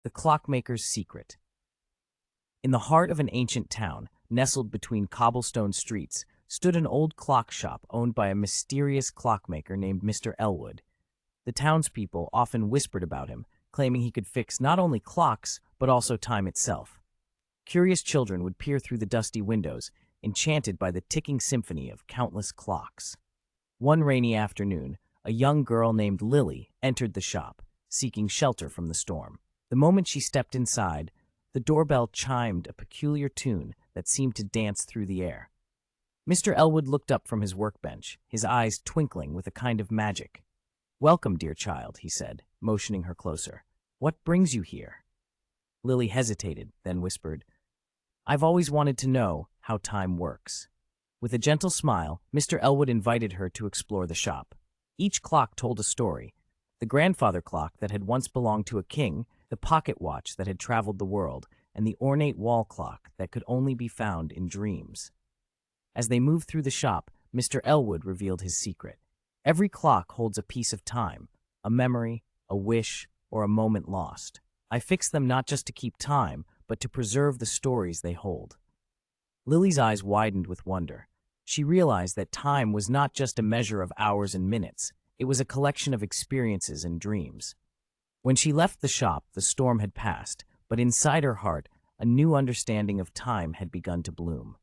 The Clockmaker's Secret. In the heart of an ancient town, nestled between cobblestone streets, stood an old clock shop owned by a mysterious clockmaker named Mr. Elwood. The townspeople often whispered about him, claiming he could fix not only clocks, but also time itself. Curious children would peer through the dusty windows, enchanted by the ticking symphony of countless clocks. One rainy afternoon, a young girl named Lily entered the shop, seeking shelter from the storm. The moment she stepped inside, the doorbell chimed a peculiar tune that seemed to dance through the air. Mr. Elwood looked up from his workbench, his eyes twinkling with a kind of magic. "Welcome, dear child," he said, motioning her closer. "What brings you here?" Lily hesitated, then whispered, "I've always wanted to know how time works." With a gentle smile, Mr. Elwood invited her to explore the shop. Each clock told a story: the grandfather clock that had once belonged to a king, the pocket watch that had traveled the world, and the ornate wall clock that could only be found in dreams. As they moved through the shop, Mr. Elwood revealed his secret. Every clock holds a piece of time, a memory, a wish, or a moment lost. I fixed them not just to keep time, but to preserve the stories they hold. Lily's eyes widened with wonder. She realized that time was not just a measure of hours and minutes. It was a collection of experiences and dreams. When she left the shop, the storm had passed, but inside her heart, a new understanding of time had begun to bloom.